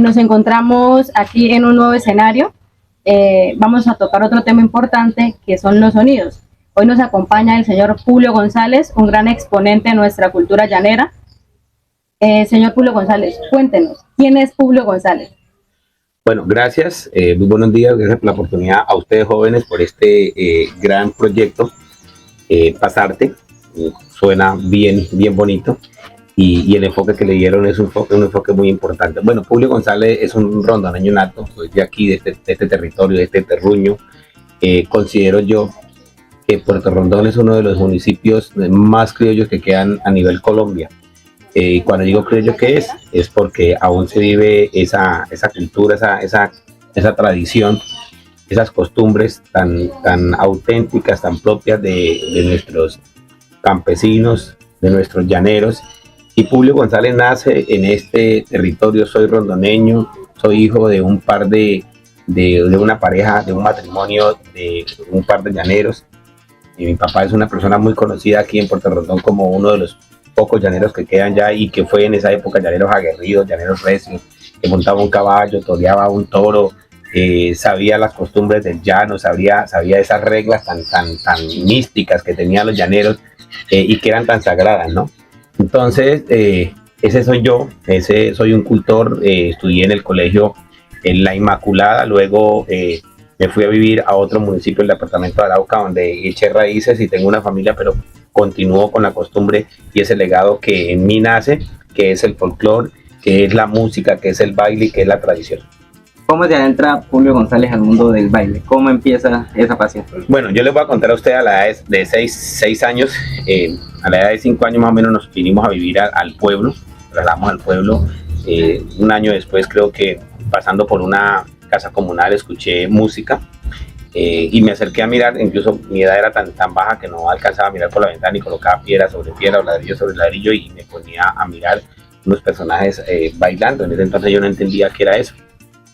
nos encontramos aquí en un nuevo escenario. Vamos a tocar otro tema importante que son los sonidos. Hoy nos acompaña el señor Publio González, un gran exponente de nuestra cultura llanera. Señor Publio González, cuéntenos, ¿quién es Publio González? Bueno, gracias, muy buenos días, gracias por la oportunidad a ustedes jóvenes por este gran proyecto, Pasarte, suena bien bonito y el enfoque que le dieron es un enfoque muy importante. Bueno, Publio González es un rondoneño nato, soy de aquí, de este territorio, de este terruño. Considero yo que Puerto Rondón es uno de los municipios más criollos que quedan a nivel Colombia. Cuando digo criollo, ¿qué es? Porque aún se vive esa cultura, esa tradición, esas costumbres tan auténticas, tan propias de nuestros campesinos, de nuestros llaneros. Y Publio González nace en este territorio. Soy rondoneño, soy hijo de un par de una pareja, de un matrimonio de un par de llaneros. Y mi papá es una persona muy conocida aquí en Puerto Rondón como uno de los pocos llaneros que quedan ya, y que fue en esa época llaneros aguerridos, llaneros recios, que montaba un caballo, toreaba un toro, sabía las costumbres del llano, sabía esas reglas tan místicas que tenían los llaneros y que eran tan sagradas, ¿no? Entonces, ese soy yo, soy un cultor. Estudié en el colegio en La Inmaculada, luego me fui a vivir a otro municipio del departamento de Arauca, donde eché raíces y tengo una familia, pero continúo con la costumbre y ese legado que en mí nace, que es el folclore, que es la música, que es el baile y que es la tradición. ¿Cómo se adentra Publio González al mundo del baile? ¿Cómo empieza esa pasión? Bueno, yo les voy a contar a ustedes a la edad de 6 años, a la edad de 5 años más o menos nos vinimos a vivir al pueblo, trasladamos al pueblo. Un año después, creo que pasando por una casa comunal, escuché música y me acerqué a mirar. Incluso mi edad era tan baja que no alcanzaba a mirar por la ventana y colocaba piedra sobre piedra o ladrillo sobre ladrillo y me ponía a mirar unos personajes bailando. En ese entonces yo no entendía qué era eso.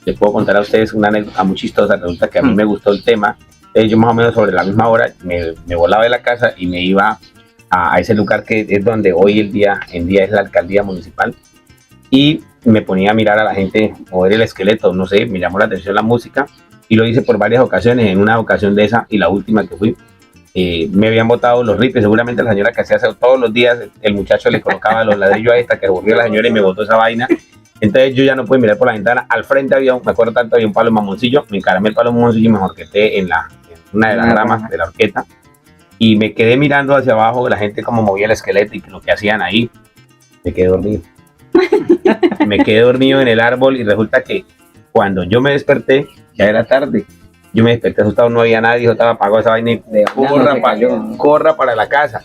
Les puedo contar a ustedes una anécdota muy chistosa. Resulta que a mí me gustó el tema. Yo más o menos sobre la misma hora me volaba de la casa y me iba a ese lugar que es donde hoy en día es la alcaldía municipal, y me ponía a mirar a la gente mover el esqueleto, no sé, me llamó la atención la música y lo hice por varias ocasiones. En una ocasión de esa y la última que fui, me habían botado los ripes. Seguramente la señora que hacía eso todos los días, el muchacho le colocaba los ladrillos a esta, que aburrió a la señora y me botó esa vaina. Entonces yo ya no pude mirar por la ventana. Al frente había, me acuerdo tanto, había un palo de mamoncillo. Me encaramé el palo de mamoncillo y me horqueté en una de las ramas de la horqueta. Y me quedé mirando hacia abajo, la gente como movía el esqueleto y lo que hacían ahí. Me quedé dormido. Me quedé dormido en el árbol y resulta que cuando yo me desperté, ya era tarde. Yo me desperté asustado, no había nadie, yo estaba apagado esa vaina y corra para la casa.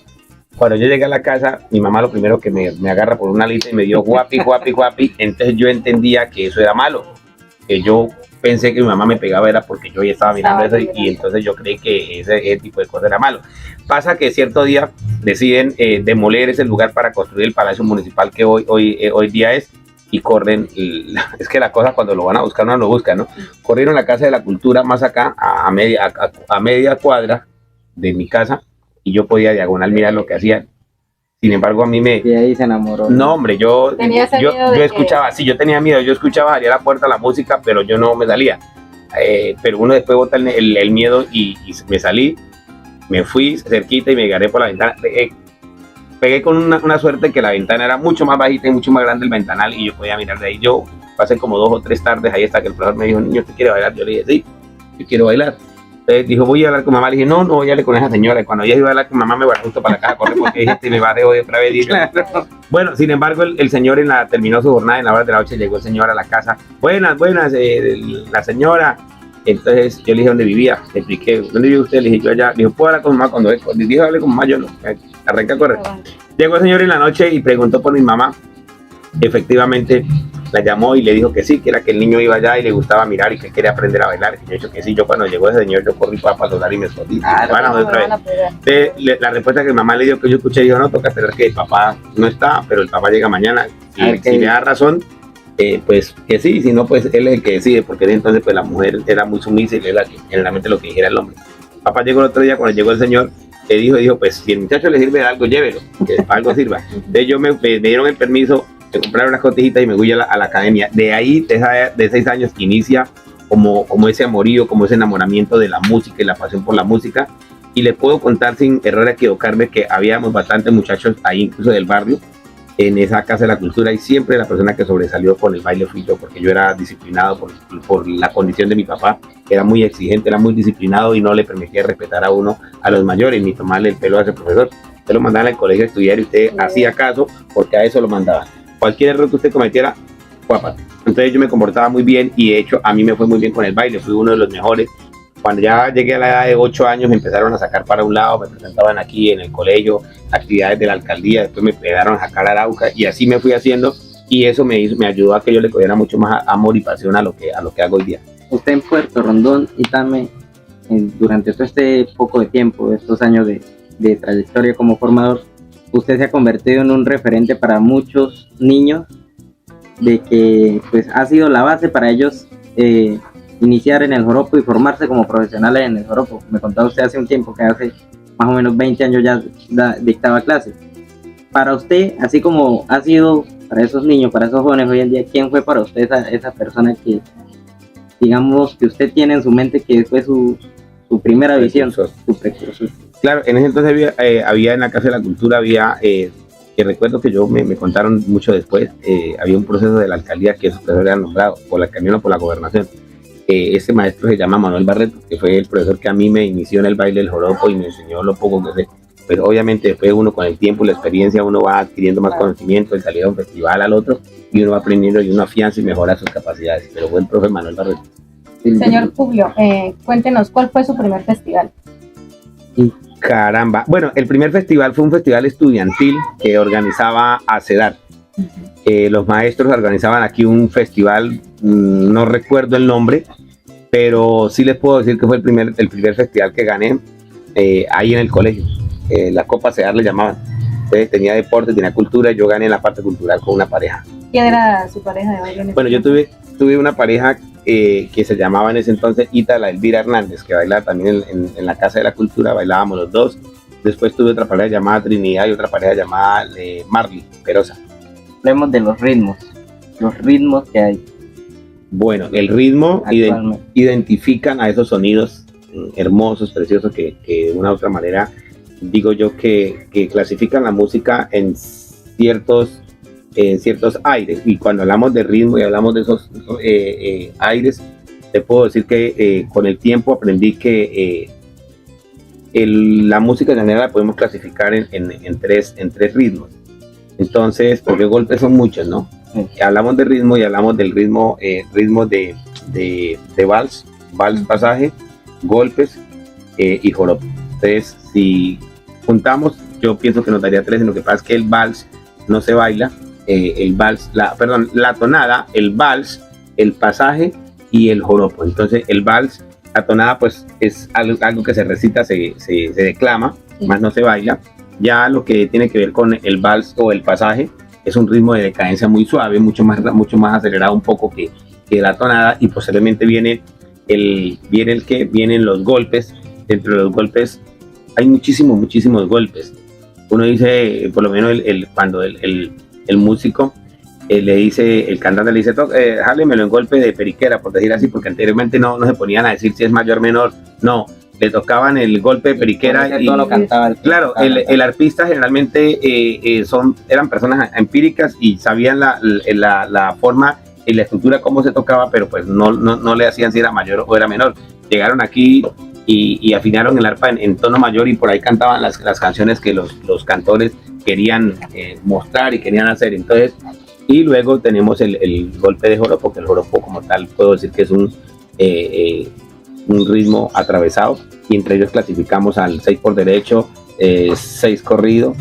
Cuando yo llegué a la casa, mi mamá lo primero que me agarra por una lista y me dio guapi. Entonces yo entendía que eso era malo. Que yo pensé que mi mamá me pegaba era porque yo ya estaba mirando eso y entonces yo creí que ese tipo de cosas era malo. Pasa que cierto día deciden demoler ese lugar para construir el Palacio Municipal que hoy día es, y corren, es que la cosa cuando lo van a buscar no lo buscan, ¿no? Corrieron la Casa de la Cultura más acá, a media cuadra de mi casa, y yo podía diagonal mirar lo que hacían. Sin embargo, a mí Y ahí se enamoró. No, hombre, yo escuchaba, sí, yo tenía miedo, yo escuchaba, salía a la puerta la música, pero yo no me salía. Pero uno después bota el miedo y me salí, me fui cerquita y me agarré por la ventana. Pegué con una suerte que la ventana era mucho más bajita y mucho más grande el ventanal y yo podía mirar de ahí. Yo pasé como 2 o 3 tardes ahí hasta que el profesor me dijo: niño, ¿usted quiere bailar? Yo le dije: sí, yo quiero bailar. Dijo: voy a hablar con mamá. Le dije: no voy a hablar con esa señora. Y cuando ella iba a hablar con mamá me voy justo para la casa, corre porque dije: me va de hoy otra vez. Y claro. Bueno, sin embargo, el señor terminó su jornada en la hora de la noche, llegó el señor a la casa. Buenas, la señora. Entonces yo le dije dónde vivía, le expliqué: ¿dónde vive usted? Le dije: yo allá. Le dijo: ¿puedo hablar con mamá? Cuando dije: hable con mamá, yo no. Arranca a correr. Llegó el señor en la noche y preguntó por mi mamá. Efectivamente la llamó y le dijo que sí, que era que el niño iba allá y le gustaba mirar y que quería aprender a bailar. Y yo dije que sí. Yo cuando llegó ese señor, yo corrí para soldar y me escondí. La respuesta que mi mamá le dio, que yo escuché, dijo: no, toca esperar que el papá no está, pero el papá llega mañana. Y si le da razón, pues que sí, si no, pues él es el que decide, porque entonces pues la mujer era muy sumisa y era generalmente lo que dijera el hombre. Papá llegó el otro día, cuando llegó el señor, dijo, pues si el muchacho le sirve de algo, llévelo, que para algo sirva. Entonces me dieron el permiso me compraron unas cotijitas y me voy a la academia. De ahí, de 6 años, inicia como ese amorío, como ese enamoramiento de la música y la pasión por la música. Y le puedo contar sin error equivocarme que habíamos bastantes muchachos ahí, incluso del barrio, en esa Casa de la Cultura, y siempre la persona que sobresalió con el baile fui yo, porque yo era disciplinado por la condición de mi papá, que era muy exigente, era muy disciplinado y no le permitía respetar a uno, a los mayores, ni tomarle el pelo a ese profesor. Usted lo mandaba al colegio a estudiar y usted hacía caso porque a eso lo mandaba. Cualquier error que usted cometiera, guapa. Entonces yo me comportaba muy bien y de hecho a mí me fue muy bien con el baile, fui uno de los mejores. Cuando ya llegué a la edad de 8 años me empezaron a sacar para un lado, me presentaban aquí en el colegio, actividades de la alcaldía, después me empezaron a sacar a Arauca y así me fui haciendo, y eso me ayudó a que yo le cogiera mucho más amor y pasión a lo que hago hoy día. Usted en Puerto Rondón y Tame, durante todo este poco de tiempo, estos años de trayectoria como formador, usted se ha convertido en un referente para muchos niños, de que pues ha sido la base para ellos iniciar en el joropo y formarse como profesionales en el joropo. Me contaba usted hace un tiempo que hace más o menos 20 años ya dictaba clases. Para usted, así como ha sido para esos niños, para esos jóvenes hoy en día, ¿quién fue para usted esa persona que, digamos, que usted tiene en su mente que fue su primera visión, su precursor? Claro, en ese entonces había en la Casa de la Cultura, que recuerdo que me contaron mucho después, había un proceso de la alcaldía que esos profesores eran nombrados por la alcaldía o por la gobernación. Ese maestro se llama Manuel Barreto, que fue el profesor que a mí me inició en el baile del joropo y me enseñó lo poco que sé. Pero obviamente después uno con el tiempo y la experiencia uno va adquiriendo más conocimiento, el salir a un festival al otro, y uno va aprendiendo y uno afianza y mejora sus capacidades. Pero fue el profe Manuel Barreto. Señor Publio, cuéntenos, ¿cuál fue su primer festival? Caramba. Bueno, el primer festival fue un festival estudiantil que organizaba ACEDAR. Los maestros organizaban aquí un festival, no recuerdo el nombre, pero sí les puedo decir que fue el primer festival que gané ahí en el colegio. La Copa ACEDAR le llamaban. Entonces, tenía deporte, tenía cultura, y yo gané en la parte cultural con una pareja. ¿Quién era su pareja de baile? Bueno, yo tuve una pareja que se llamaba en ese entonces la Elvira Hernández, que bailaba también en la Casa de la Cultura, bailábamos los dos. Después tuve otra pareja llamada Trinidad y otra pareja llamada Marley Perosa. Hablemos de los ritmos que hay. Bueno, el ritmo identifican a esos sonidos hermosos, preciosos, que de una u otra manera, digo yo, que clasifican la música en ciertos aires. Y cuando hablamos de ritmo y hablamos de esos aires, te puedo decir que con el tiempo aprendí que la música en general la podemos clasificar en tres ritmos. Entonces, porque golpes son muchos, ¿no? Sí. Hablamos de ritmo y hablamos del ritmo de vals pasaje, golpes y joropo. Entonces, si juntamos, yo pienso que nos daría 3, lo que pasa es que el vals no se baila, la tonada, el vals, el pasaje y el joropo. Entonces, el vals, la tonada, pues es algo que se recita, se declama, sí, más no se baila. Ya lo que tiene que ver con el vals o el pasaje es un ritmo de decadencia muy suave, mucho más acelerado un poco que la tonada, y posteriormente vienen los golpes. Dentro de los golpes hay muchísimos golpes. Uno dice, por lo menos cuando el músico le dice, el cantante le dice, jálemelo en golpe de periquera, por decir así, porque anteriormente no se ponían a decir si es mayor o menor, no, le tocaban el golpe de periquera y lo cantaba claro, el arpista generalmente eran personas empíricas y sabían la forma y la estructura cómo se tocaba, pero pues no le hacían si era mayor o era menor. Llegaron aquí y afinaron el arpa en tono mayor, y por ahí cantaban las canciones que los cantores querían mostrar y querían hacer. Entonces, y luego tenemos el golpe de joropo, que el joropo como tal puedo decir que es un ritmo atravesado, y entre ellos clasificamos al 6 por derecho, 6 corrido,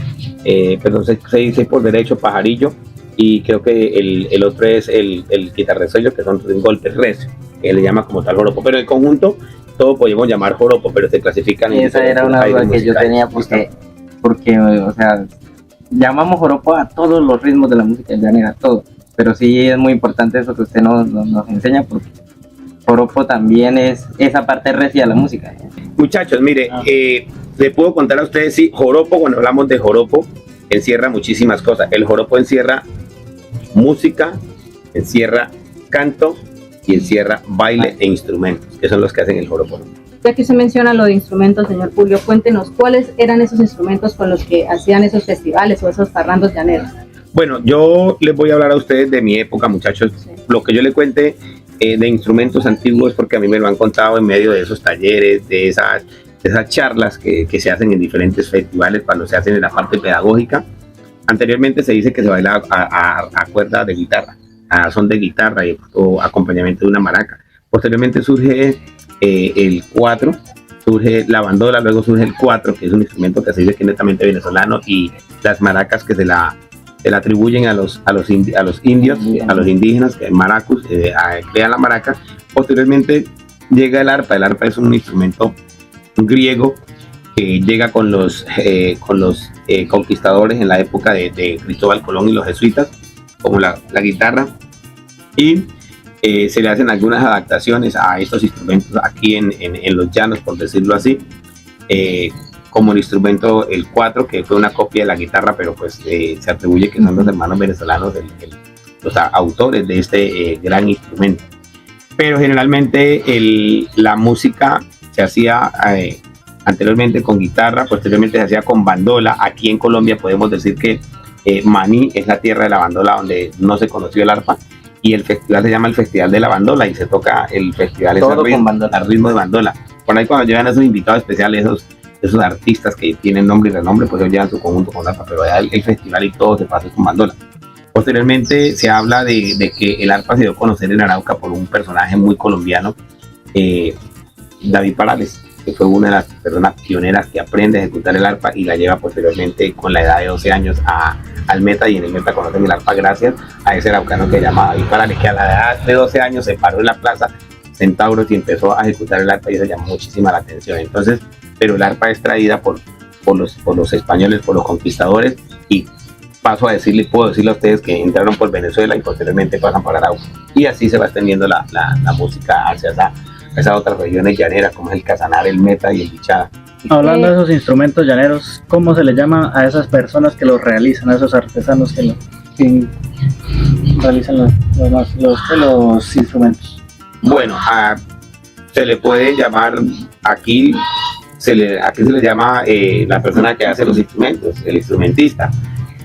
6 por derecho, pajarillo, y creo que el otro es el guitarresollo, que son golpes recios, que le llama como tal joropo, pero en conjunto todo podemos llamar joropo, pero se clasifican en esa era una duda que yo tenía, porque o sea, llamamos joropo a todos los ritmos de la música llanera, todo, pero sí es muy importante eso que usted nos enseña, porque joropo también es esa parte recia de la música. Muchachos, mire, le puedo contar a ustedes, sí, joropo, cuando hablamos de joropo, encierra muchísimas cosas. El joropo encierra música, encierra canto y encierra baile e instrumentos, que son los que hacen el joropo. Ya que usted menciona lo de instrumentos, señor Julio, cuéntenos cuáles eran esos instrumentos con los que hacían esos festivales o esos parrandos llaneros. Bueno, yo les voy a hablar a ustedes de mi época, muchachos. Sí. Lo que yo les cuente de instrumentos antiguos, porque a mí me lo han contado en medio de esos talleres, de esas charlas que se hacen en diferentes festivales cuando se hacen en la parte pedagógica. Anteriormente se dice que se bailaba a cuerda de guitarra, a son de guitarra o acompañamiento de una maraca. Posteriormente surge el 4, surge la bandola, luego surge el 4, que es un instrumento que se dice que es netamente venezolano, y las maracas que se le atribuyen a los indios, a los indígenas, que maracus, crean la maraca. Posteriormente llega el arpa. El arpa es un instrumento griego que llega con los conquistadores en la época de Cristóbal Colón y los jesuitas, como la guitarra, y se le hacen algunas adaptaciones a estos instrumentos aquí en los llanos, por decirlo así, como el instrumento el 4, que fue una copia de la guitarra, pero pues se atribuye que son los hermanos venezolanos los autores de este gran instrumento. Pero generalmente la música se hacía anteriormente con guitarra, posteriormente se hacía con bandola. Aquí en Colombia podemos decir que Maní es la tierra de la bandola, donde no se conoció el arpa, y el festival se llama el Festival de la Bandola, y se toca el festival todo con bandola, al ritmo de bandola. Por ahí cuando llegan esos invitados especiales, esos artistas que tienen nombre y renombre, pues ellos llevan su conjunto con arpa, pero el festival y todo se pasa con bandola. Posteriormente se habla de que el arpa se dio a conocer en Arauca por un personaje muy colombiano, David Parales, que fue una de las personas pioneras que aprende a ejecutar el arpa y la lleva posteriormente con la edad de 12 años al Meta, y en el Meta conocen el arpa gracias a ese araucano que se llama David Parales, que a la edad de 12 años se paró en la plaza Centauros y empezó a ejecutar el arpa, y eso llamó muchísima la atención. Entonces, pero el arpa es traída por los españoles, por los conquistadores, y puedo decirle a ustedes que entraron por Venezuela y posteriormente pasan por Arauca, y así se va extendiendo la música hacia esas otras regiones llaneras, como es el Casanare, el Meta y el Bichada. Hablando de esos instrumentos llaneros, ¿cómo se les llama a esas personas que los realizan, a esos artesanos que realizan los instrumentos? Bueno, se le puede llamar aquí se le llama la persona que hace los instrumentos, el instrumentista,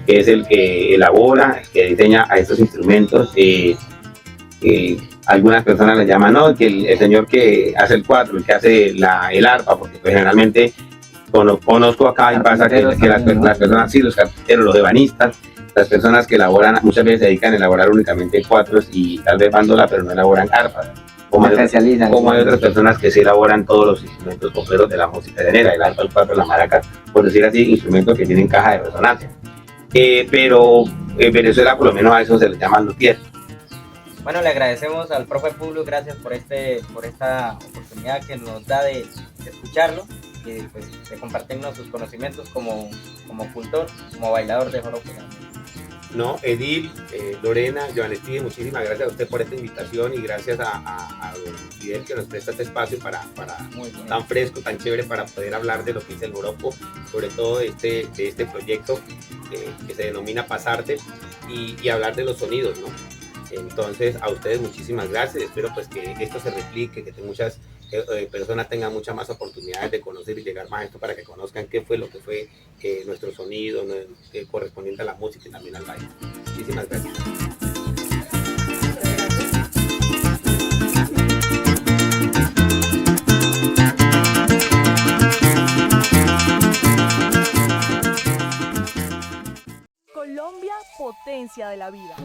que es el que elabora, el que diseña a estos instrumentos. Algunas personas le llaman, no, que el señor que hace el 4, el que hace el arpa, porque pues, generalmente conozco acá y pasa que las personas, sí, los carpinteros, los ebanistas, las personas que elaboran, muchas veces se dedican a elaborar únicamente 4 y tal vez bandola, pero no elaboran arpas. Como hay otras personas que sí elaboran todos los instrumentos completos de la música llanera, el arpa, el 4, la maraca, por decir así, instrumentos que tienen caja de resonancia. Pero en Venezuela por lo menos a eso se les llama luthier. Bueno, le agradecemos al profe Publio, gracias por esta oportunidad que nos da de escucharlo y pues, de compartirnos sus conocimientos como cultor, como bailador de joropo. No, Edil, Lorena, Joanestide, muchísimas gracias a usted por esta invitación, y gracias a don Fidel que nos presta este espacio para tan fresco, tan chévere, para poder hablar de lo que es el joropo, sobre todo de este proyecto que se denomina Pasarte, y hablar de los sonidos, ¿no? Entonces, a ustedes muchísimas gracias. Espero pues que esto se replique, que muchas personas tengan muchas más oportunidades de conocer y llegar más a esto, para que conozcan qué fue lo que fue nuestro sonido correspondiente a la música y también al baile. Muchísimas gracias. Colombia, potencia de la vida.